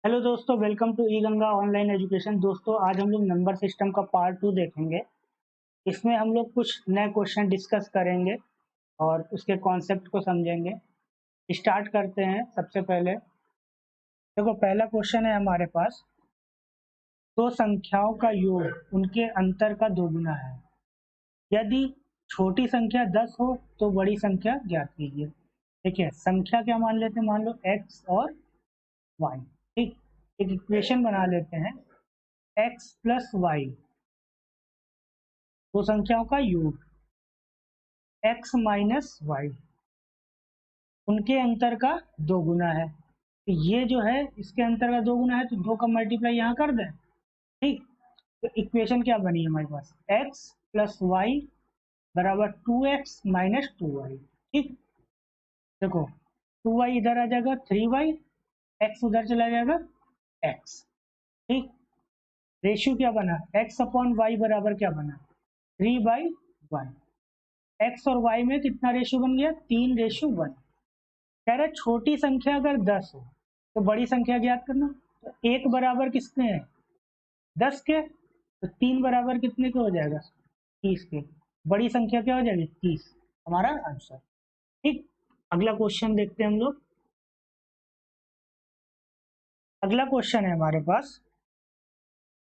Hello दोस्तों, welcome to E Ganga online education. दोस्तों, आज हम लोग नंबर सिस्टम का पार्ट 2 देखेंगे। इसमें हम लोग कुछ नए क्वेश्चन डिस्कस करेंगे और उसके कॉन्सेप्ट को समझेंगे। स्टार्ट करते हैं। सबसे पहले देखो, पहला क्वेश्चन है हमारे पास, दो संख्याओं का योग उनके अंतर का दोगुना है। यदि छोटी संख्या 10 हो तो बड़ी संख्या ज्ञात कीजिए। देखिए, संख्या क्या मान लेते हैं, मान लो x और y। ठीक, एक इक्वेशन बना लेते हैं, x प्लस वाई, दो संख्याओं का योग, x माइनस वाई, उनके अंतर का दो गुना है। तो ये जो है इसके अंतर का दो गुना है, तो दो का मल्टीप्लाई यहाँ कर दें। ठीक, तो इक्वेशन क्या बनी हमारे पास, x प्लस वाई बराबर 2x माइनस 2y। ठीक, देखो 2y इधर आ जाएगा 3y, x उधर चला जाएगा x। ठीक, रेशियो क्या बना, x अपॉन वाई बराबर क्या बना, 3/1। x और y में कितना रेशियो बन गया, 3:1। कह रहे छोटी संख्या अगर 10 हो तो बड़ी संख्या ज्ञात करना। तो एक बराबर किसके हैं, 10 के, तो तीन बराबर कितने के हो जाएगा, 30 के। बड़ी संख्या क्या हो जाएगी, 30, हमारा आंसर। ठीक, अगला क्वेश्चन देखते हैं हम लोग। अगला क्वेश्चन है हमारे पास,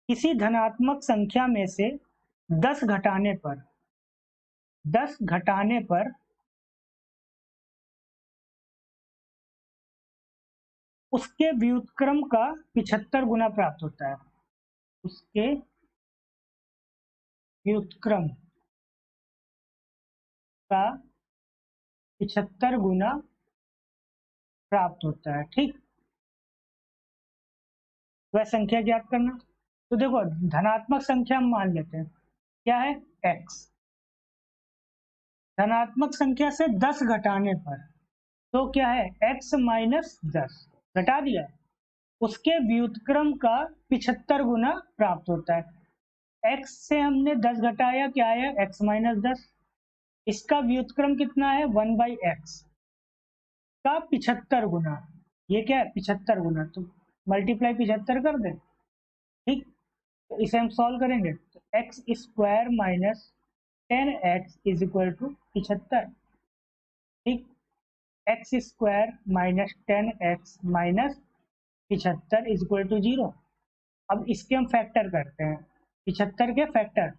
किसी धनात्मक संख्या में से 10 घटाने पर 10 घटाने पर उसके व्युत्क्रम का 75 गुना प्राप्त होता है। उसके व्युत्क्रम का 75 गुना प्राप्त होता है। ठीक, वह संख्या ज्ञात करना। तो देखो, धनात्मक संख्या हम मान लेते हैं, क्या है, x। धनात्मक संख्या से 10 घटाने पर तो क्या है, x माइनस 10 घटा दिया, उसके व्युत्क्रम का 75 गुना प्राप्त होता है। x से हमने 10 घटाया, क्या आया, x माइनस 10। इसका व्युत्क्रम कितना है, 1/x का 75 गुना, ये क्या है, 75 गुना, तो मल्टीप्लाई 75 कर दे। ठीक, तो इसे हम सॉल्व करेंगे, तो X square minus 10x is equal to 75। ठीक, X square minus 10x minus 75 is equal to 0। अब इसके हम फैक्टर करते हैं, 75 के फैक्टर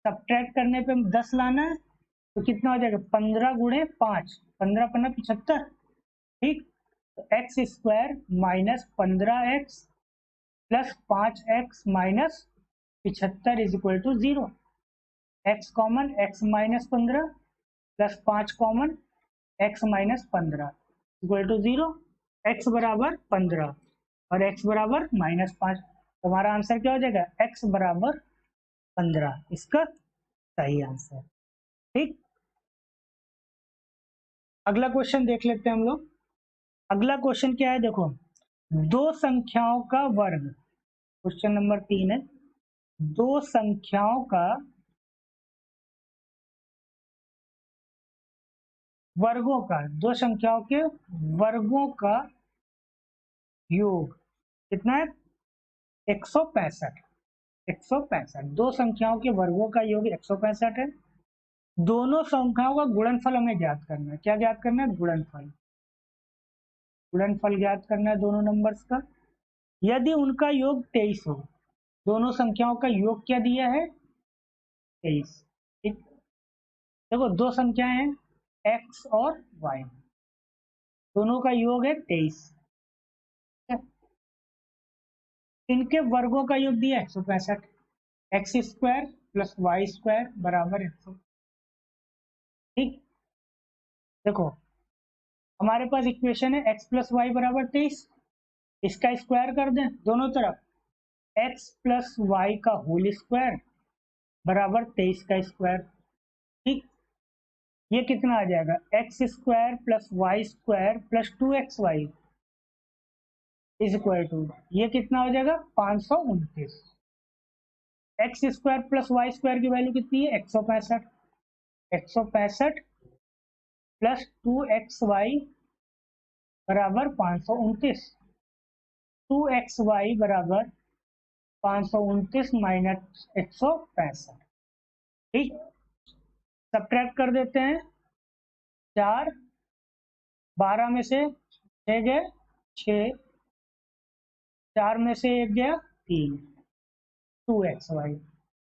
सब्ट्रैक्ट करने पे 10 लाना है, तो कितना हो जाएगा, 15 गुणे 5, 15 15 75। ठीक, तो एक्स स्क्वायर माइनस 15x प्लस 5x minus 75 is equal to 0। x common, x minus 15 plus 5 common, x minus 15 equal to 0। x बराबर 15 और x बराबर -5। हमारा आंसर क्या हो जाएगा, x बराबर 15, इसका सही आंसर। ठीक, अगला क्वेश्चन देख लेते हैं हम लोग। अगला क्वेश्चन क्या है, देखो, दो संख्याओं का वर्ग, क्वेश्चन नंबर 3 है, दो संख्याओं का वर्गों का, दो संख्याओं के वर्गों का योग कितना है, 165। 165, दो संख्याओं के वर्गों का योग 165 है। दोनों संख्याओं का गुणनफल हमें ज्ञात करना है। क्या ज्ञात करना है, गुणनफल। गुणनफल ज्ञात करना है दोनों नंबर्स का। यदि उनका योग 23 हो, दोनों संख्याओं का योग क्या दिया है, 23। ठीक, देखो दो संख्याएं हैं x और y, दोनों का योग है 23। इनके वर्गों का योग दिया 165, X square plus Y square बराबर 100। ठीक, देखो हमारे पास इक्वेशन है x प्लस वाई बराबर 23, इसका स्क्वायर कर दें दोनों तरफ, x प्लस वाई का होल स्क्वायर बराबर 23 का स्क्वायर। ठीक, ये कितना आ जाएगा, X square plus Y square plus 2xy is equal to, ये कितना हो जाएगा, 529। एक्स स्क्वायर प्लस वाई स्क्वायर की वैल्यू कितनी है, 165। 165 प्लस 2xy बराबर 529। 2xy बराबर 529 माइनस 165। ठीक, सब्ट्रैक्ट कर देते हैं। 4, 12 में से 6 गए 6, 4 में से 1 गया 3, 2xy।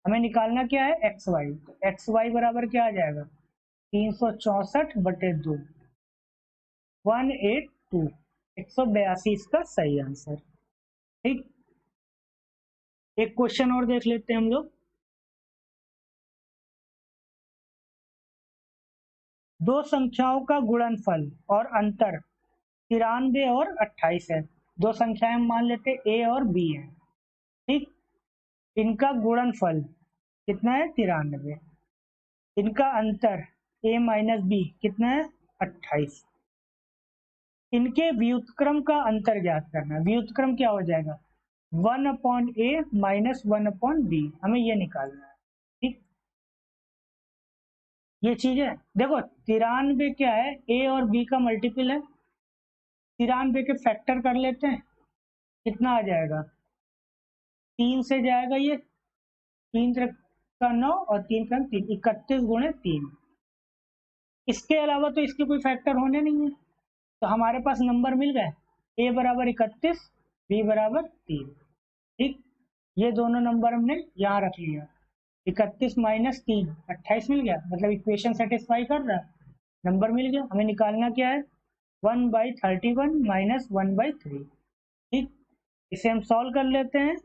हमें निकालना क्या है, xy। तो xy बराबर क्या आ जाएगा, 364/2, 182, 182 इसका सही आंसर। ठीक, एक क्वेश्चन और देख लेते हैं हम लोग। दो संख्याओं का गुणनफल और अंतर 93 और 28 है। दो संख्याएं हम मान लेते हैं a और b है। ठीक, इनका गुणनफल कितना है, 93। इनका अंतर a माइनस बी कितना है, 28। इनके व्युत्क्रम का अंतर ज्ञात करना है। व्युत्क्रम क्या हो जाएगा, 1/a माइनस 1/b, हमें ये निकालना है। ठीक, ये चीज है। देखो 93 क्या है, a और b का मल्टीपल है। 93 के फैक्टर कर लेते हैं, कितना आ जाएगा, 3 से जाएगा ये, 3 का 9 और 3 का 3, 31 गुणे 3। इसके अलावा तो इसके कोई फैक्टर होने नहीं है, तो हमारे पास नंबर मिल गए, a बराबर 31, b बराबर 3। ठीक, ये दोनों नंबर हमने यहाँ रख लिया। 31 माइनस 3, 28 मिल गया, मतलब इक्वेशन सेटिस्फाई कर रहा है, नंबर मिल गया। हमें निकालना क्या है, 1/31 माइनस 1/3। ठीक, इसे हम सॉल्व कर लेते हैं।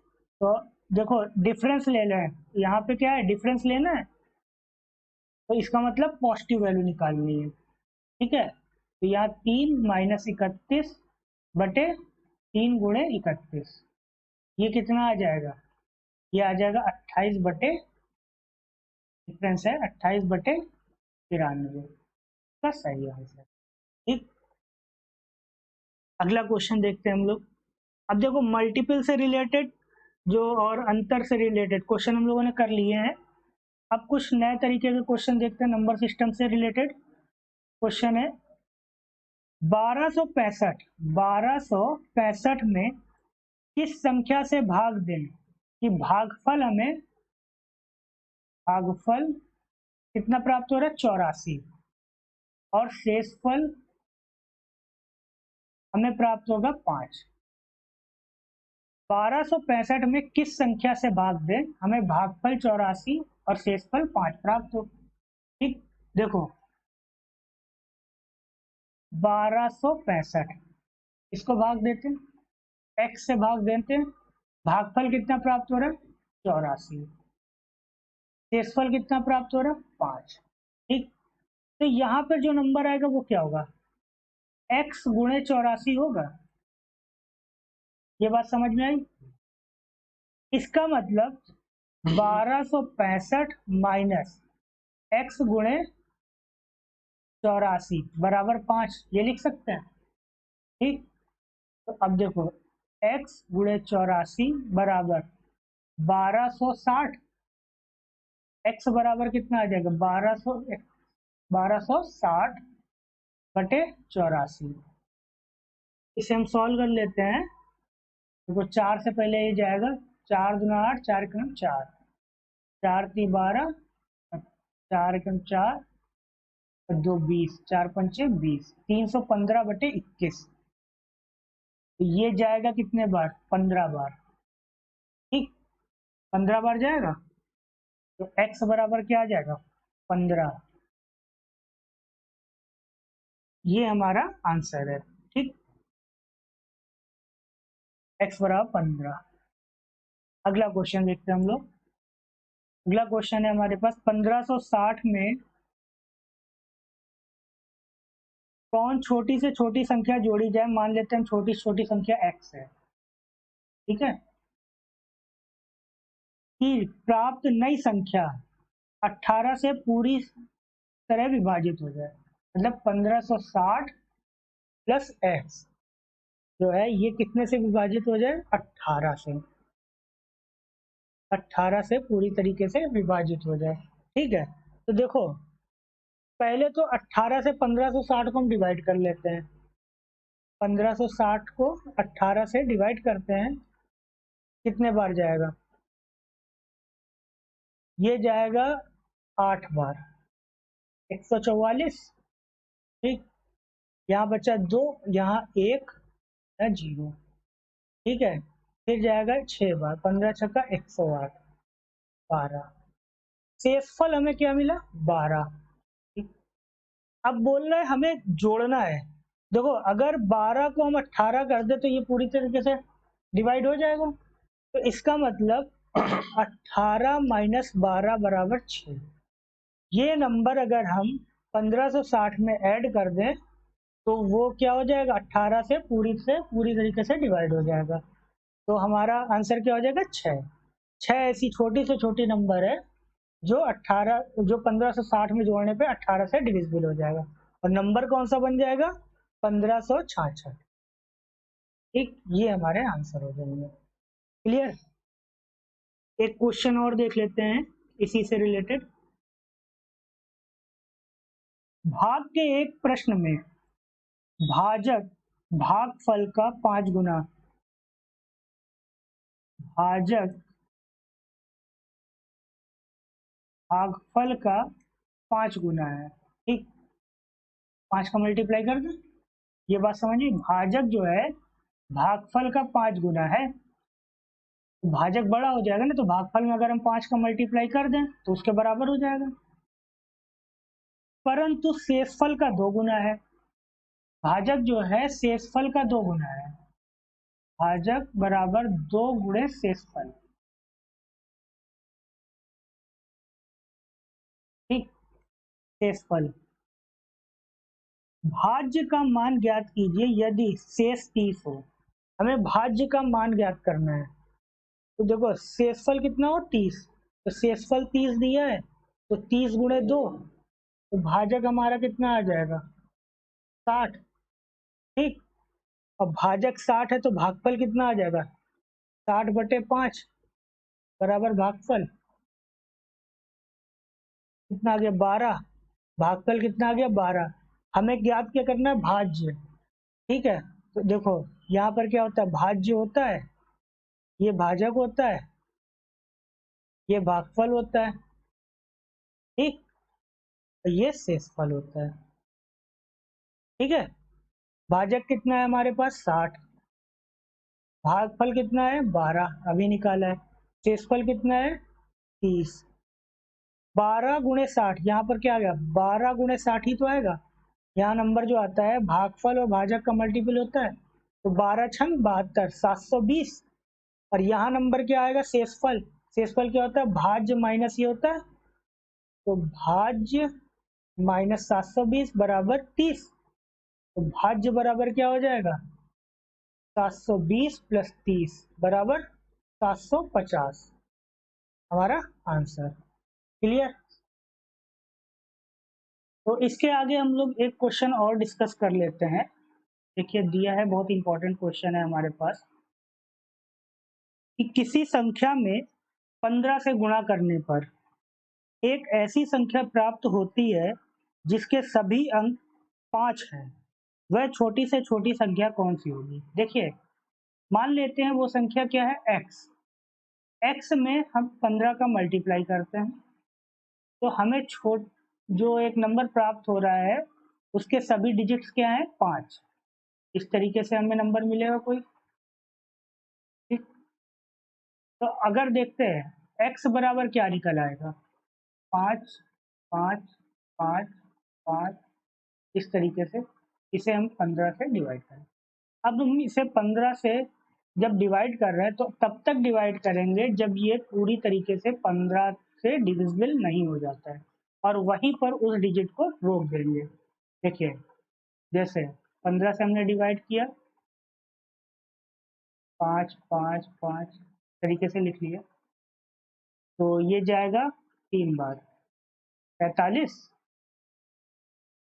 तो देखो डिफरेंस ले लें, यहाँ पे क्या है, डिफरेंस लेना है, तो इसका मतलब पॉजिटिव वैल्यू निकालनी है। ठीक है, तो यहाँ 3 माइनस 31 बटे 3 गुणे 31, ये कितना आ जाएगा, ये आ जाएगा 28 बटे, डिफरेंस है 28/93 का सही आंसर। ठीक, अगला क्वेश्चन देखते हैं हम लोग। अब देखो मल्टीपल से रिलेटेड जो और अंतर से रिलेटेड क्वेश्चन हम लोगों ने कर लिए हैं। अब कुछ नए तरीके के क्वेश्चन देखते हैं, नंबर सिस्टम से रिलेटेड क्वेश्चन है। 1265 में किस संख्या से भाग दें कि भागफल हमें, भागफल कितना प्राप्त हो रहा है, 84, और शेषफल हमें प्राप्त होगा 5। 1265 में किस संख्या से भाग दें हमें भागफल 84 और शेषफल 5 प्राप्त हो। ठीक, देखो 1265 इसको भाग देते हैं, x से भाग देते हैं, भागफल कितना प्राप्त हो रहा है, 84, शेषफल कितना प्राप्त हो रहा है, 5। ठीक, तो यहाँ पर जो नंबर आएगा वो क्या होगा, x गुणे 84 होगा। ये बात समझ में आई। इसका मतलब 1265 माइनस x गुणे 84 बराबर 5, ये लिख सकते हैं। ठीक, तो अब देखो x गुणे 84 बराबर 1260, x बराबर कितना आ जाएगा, 1260 बटे 84। इसे हम सॉल्व कर लेते हैं। देखो 4 से पहले ये जाएगा, 4 दूना 8, 4 एकम 4, 4 × 12, 4 एकम 4, 2 20, 4 पंचे 20, 315/21। तो ये जाएगा कितने बार, 15 बार। ठीक, 15 बार जाएगा, तो x बराबर क्या आ जाएगा, 15। ये हमारा आंसर है। ठीक, x बराबर 15। अगला क्वेश्चन देखते हैं हम लोग। अगला क्वेश्चन है हमारे पास, 1560 में कौन छोटी से छोटी संख्या जोड़ी जाए। मान लेते हैं छोटी से छोटी संख्या x है। ठीक है, कि प्राप्त नई संख्या 18 से पूरी तरह विभाजित हो जाए। मतलब 1560 प्लस x जो है ये कितने से विभाजित हो जाए, 18 से, 18 से पूरी तरीके से विभाजित हो जाए। ठीक है, तो देखो पहले तो 18 से 1560 को हम डिवाइड कर लेते हैं। 1560 को 18 से डिवाइड करते हैं, कितने बार जाएगा? ये जाएगा 8 बार, 144। ठीक, यहाँ बचा 2, यहाँ 1 है 0। ठीक है, फिर जाएगा 6 बार, 15 छक्का 108, 12। शेषफल हमें क्या मिला? 12। ठीक, अब बोल रहे हैं हमें जोड़ना है। देखो, अगर 12 को हम 18 कर दे तो ये पूरी तरीके से डिवाइड हो जाएगा, तो इसका मतलब 18 माइनस 12 बराबर 6। ये नंबर अगर हम 1560 में ऐड कर दें तो वो क्या हो जाएगा? 18 से पूरी तरीके से डिवाइड हो जाएगा। तो हमारा आंसर क्या हो जाएगा? 6। 6 ऐसी छोटी से छोटी नंबर है जो 1560 में जोड़ने पे 18 से डिविजिबल हो जाएगा। और नंबर कौन सा बन जाएगा? 1566। ठीक, ये हमारे आंसर हो जाएंगे। क्लियर? एक क्वेश्चन और देख लेते हैं इसी से रिलेटेड। भाग के एक प्रश्न में भाजक भागफल का 5 गुना, भाजक भागफल का 5 गुना है। ठीक, 5 का मल्टीप्लाई कर दें, ये बात समझिए। भाजक जो है भागफल का 5 गुना है, तो भाजक बड़ा हो जाएगा ना, तो भागफल में अगर हम 5 का मल्टीप्लाई कर दें तो उसके बराबर हो जाएगा। परंतु शेषफल का 2 गुना है। भाजक जो है शेषफल का 2 गुना है। भाजक बराबर 2 गुणे शेषफल। ठीक, शेषफल। भाज्य का मान ज्ञात कीजिए यदि शेष 30 हो। हमें भाज्य का मान ज्ञात करना है, तो देखो शेषफल कितना हो? 30। तो शेषफल 30 दिया है, तो 30 गुणे 2, तो भाजक हमारा कितना आ जाएगा? 60। ठीक, और भाजक 60 है तो भागफल कितना आ जाएगा? 60/5 बराबर भागफल कितना आ गया? 12। भागफल कितना आ गया? 12। हमें ज्ञात क्या करना है? भाज्य। ठीक है, तो देखो यहाँ पर क्या होता है? भाज्य होता है, ये भाजक होता है, ये भागफल होता है। ठीक, ये शेषफल होता है। ठीक है, भाजक कितना है हमारे पास? 60। भागफल कितना है? 12 अभी निकाला है। शेषफल कितना है? 30। 12 गुणे 60, यहाँ पर क्या आ गया? 12 गुणे 60 ही तो आएगा। यहाँ नंबर जो आता है भागफल और भाजक का मल्टीपल होता है, तो 12 छंग 72, 720। और यहाँ नंबर क्या आएगा? शेषफल। शेषफल क्या होता है? भाज्य माइनस ये होता है, तो भाज्य माइनस 720 बराबर 30। तो भाज्य बराबर क्या हो जाएगा? 720 प्लस 30 बराबर 750, हमारा आंसर। क्लियर? तो इसके आगे हम लोग एक क्वेश्चन और डिस्कस कर लेते हैं। देखिए दिया है, बहुत इंपॉर्टेंट क्वेश्चन है हमारे पास, कि किसी संख्या में 15 से गुणा करने पर एक ऐसी संख्या प्राप्त होती है जिसके सभी अंक 5 हैं, वह छोटी से छोटी संख्या कौन सी होगी? देखिए, मान लेते हैं वो संख्या क्या है? x। x में हम 15 का मल्टीप्लाई करते हैं, तो हमें जो एक नंबर प्राप्त हो रहा है उसके सभी डिजिट्स क्या हैं? 5। इस तरीके से हमें नंबर मिलेगा कोई। ठीक, तो अगर देखते हैं x बराबर क्या निकल आएगा? 5 5 5 5, इस तरीके से इसे हम 15 से डिवाइड करें। अब हम इसे 15 से जब डिवाइड कर रहे हैं तो तब तक डिवाइड करेंगे जब ये पूरी तरीके से 15 से डिविजिबल नहीं हो जाता है, और वहीं पर उस डिजिट को रोक देंगे। देखिए, जैसे 15 से हमने डिवाइड किया, 5 5 5 तरीके से लिख लिया, तो ये जाएगा 3 बार, 45,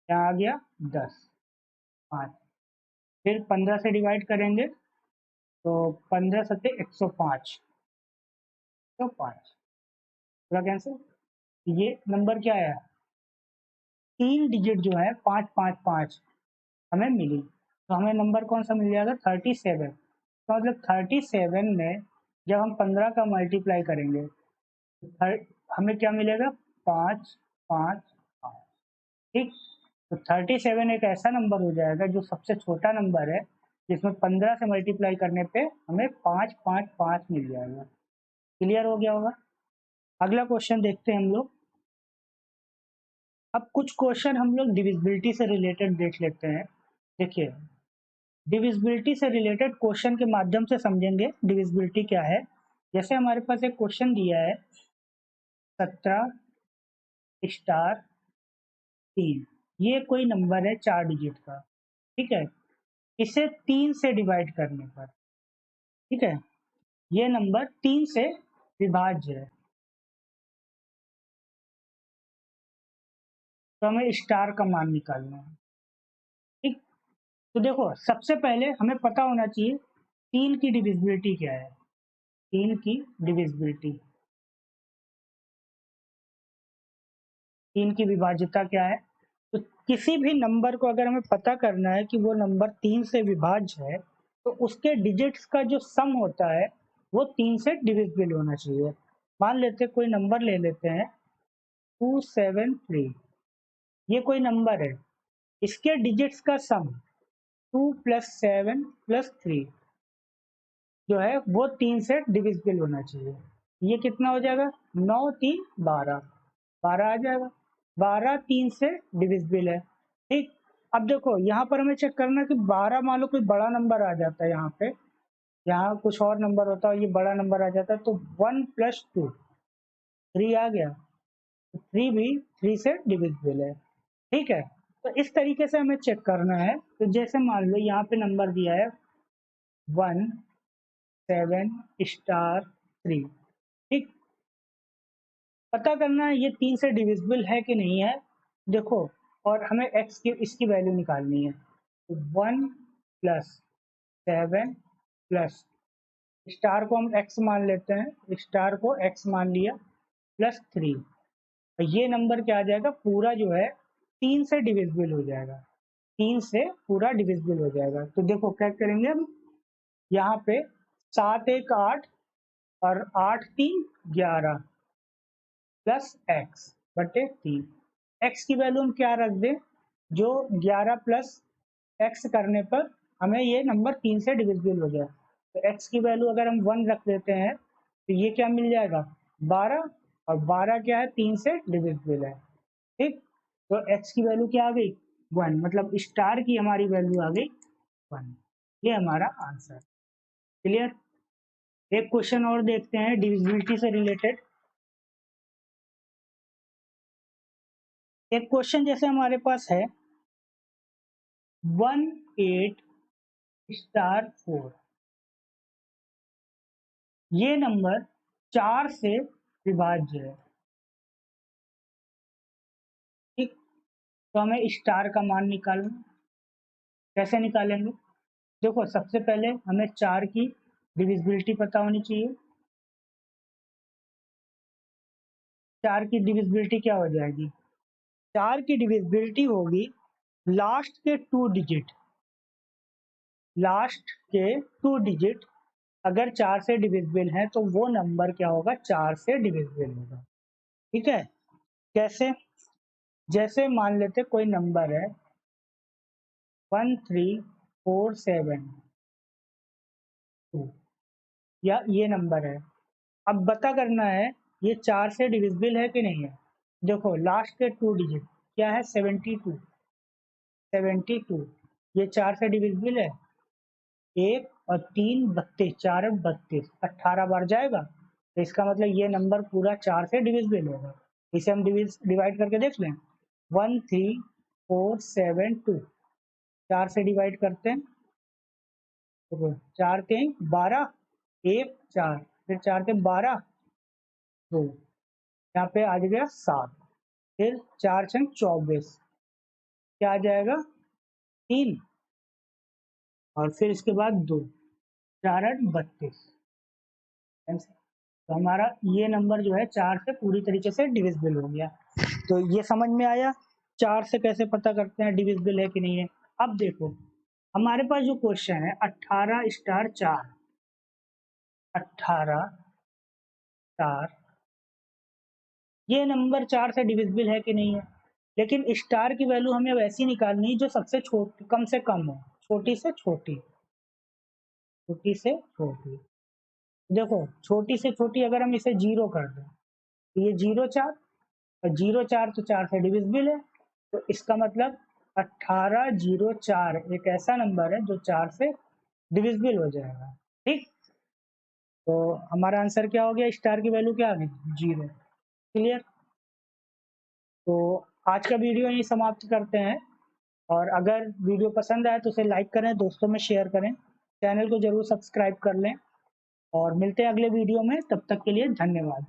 यहाँ आ गया 10, 5। फिर 15 से डिवाइड करेंगे तो 15 सत्ते 105, तो 5 पूरा कैंसिल। ये नंबर क्या है? 3 डिजिट जो है 5 5 5 हमें मिली, तो तो हमें नंबर कौन सा मिल जाएगा 37। तो मतलब 37 में जब हम 15 का मल्टीप्लाई करेंगे तो हमें क्या मिलेगा 5 5 5। ठीक, तो 37 एक ऐसा नंबर हो जाएगा जो सबसे छोटा नंबर है जिसमें 15 से मल्टीप्लाई करने पे हमें 5 5 5 मिल जाएगा। क्लियर हो गया होगा। अगला क्वेश्चन देखते हैं हम लोग। अब कुछ क्वेश्चन हम लोग डिविजिबिलिटी से रिलेटेड देख लेते हैं। देखिए, डिविजिबिलिटी से रिलेटेड क्वेश्चन के माध्यम से समझेंगे डिविजिबिलिटी क्या है। जैसे हमारे पास एक क्वेश्चन दिया है 17 स्टार 3, ये कोई नंबर है 4 डिजिट का। ठीक है, इसे 3 से डिवाइड करने पर, ठीक है, ये नंबर 3 से विभाज्य है। तो हमें स्टार का मान निकालना है। ठीक, तो देखो सबसे पहले हमें पता होना चाहिए 3 की डिविजिबिलिटी क्या है। 3 की डिविजिबिलिटी, 3 की विभाज्यता क्या है। तो किसी भी नंबर को अगर हमें पता करना है कि वो नंबर 3 से विभाज्य है तो उसके डिजिट्स का जो सम होता है वो 3 से डिविजिबल होना चाहिए। मान लेते कोई नंबर ले लेते हैं 273, ये कोई नंबर है, इसके डिजिट्स का सम 2 + 7 + 3 जो है वो 3 से डिविजिबल होना चाहिए। ये कितना हो जाएगा 9 3 12, 12 आ जाएगा। 12 3 से डिविजिबल है। ठीक, अब देखो यहाँ पर हमें चेक करना है कि 12 मान लो कोई बड़ा नंबर आ जाता है, यहाँ पे यहाँ कुछ और नंबर होता है, ये बड़ा नंबर आ जाता है, तो 1 + 2 3 आ गया, तो 3 भी 3 से डिविजिबल है। ठीक है, तो इस तरीके से हमें चेक करना है। तो जैसे मान लो यहाँ पे नंबर दिया है 1 7 स्टार 3। ठीक, पता करना है ये 3 से डिविजिबल है कि नहीं है। देखो, और हमें x की इसकी वैल्यू निकालनी है। तो 1 + 7 प्लस स्टार को हम x मान लेते हैं, स्टार को x मान लिया, +3, ये नंबर क्या आ जाएगा पूरा जो है 3 से डिविजिबल हो जाएगा। 3 से पूरा डिविजिबल हो जाएगा। तो देखो क्या करेंगे हम, यहाँ पे 7 1 8 और 8 3 11 प्लस x बटे 3। x की वैल्यू हम क्या रख दें, जो 11 प्लस x करने पर हमें ये नंबर 3 से डिविजिबल हो जाए। तो x की वैल्यू अगर हम 1 रख देते हैं तो ये क्या मिल जाएगा 12, और 12 क्या है 3 से डिविजिबल है। ठीक, तो x की वैल्यू क्या आ गई 1, मतलब स्टार की हमारी वैल्यू आ गई 1। ये हमारा आंसर। क्लियर। एक क्वेश्चन और देखते हैं डिविजिबिलिटी से रिलेटेड। एक क्वेश्चन जैसे हमारे पास है 18 स्टार 4, ये नंबर 4 से विभाज्य है। ठीक, तो हमें स्टार का मान निकालना, कैसे निकालेंगे। देखो सबसे पहले हमें 4 की डिविजिबिलिटी पता होनी चाहिए। 4 की डिविजिबिलिटी क्या हो जाएगी, 4 की डिविजिबिलिटी होगी लास्ट के 2 डिजिट, लास्ट के 2 डिजिट अगर 4 से डिविजिबल है तो वो नंबर क्या होगा 4 से डिविजिबल होगा। ठीक है, कैसे, जैसे मान लेते कोई नंबर है 1347 या ये नंबर है। अब पता करना है ये 4 से डिविजिबल है कि नहीं है। देखो लास्ट के 2 डिजिट क्या है 72, 72 ये 4 से डिविजिबल है। 1 और 3 32, 4 और 32, 18 बार जाएगा, तो इसका मतलब ये नंबर पूरा 4 से डिविजिबल होगा। इसे हम डिवाइड करके देख लें, 13472 4 से डिवाइड करते हैं, तो 4 3 12, 1 4, फिर 4 3 12 2, यहाँ पे आ गया 7, फिर 4 6 24, क्या आ जाएगा 3, और फिर इसके बाद 2, 4 8 32। तो हमारा ये नंबर जो है 4 से पूरी तरीके से डिविजिबल हो गया। तो ये समझ में आया 4 से कैसे पता करते हैं डिविजिबल है कि नहीं है। अब देखो हमारे पास जो क्वेश्चन है 18 स्टार 4, 18 स्टार, ये नंबर 4 से डिविजिबल है कि नहीं है, लेकिन स्टार की वैल्यू हमें वैसी निकालनी है जो सबसे छोटी, कम से कम हो, छोटी से छोटी, छोटी से छोटी। देखो छोटी से छोटी अगर हम इसे 0 कर दें तो ये 0 4, और 0 4 तो 4 से डिविजिबल है, तो इसका मतलब 18 0 4 एक ऐसा नंबर है जो 4 से डिविजिबल हो जाएगा। ठीक, तो हमारा आंसर क्या हो गया, स्टार की वैल्यू क्या आ गई, 0। क्लियर। तो आज का वीडियो यहीं समाप्त करते हैं, और अगर वीडियो पसंद आए तो उसे लाइक करें, दोस्तों में शेयर करें, चैनल को जरूर सब्सक्राइब कर लें, और मिलते हैं अगले वीडियो में। तब तक के लिए धन्यवाद।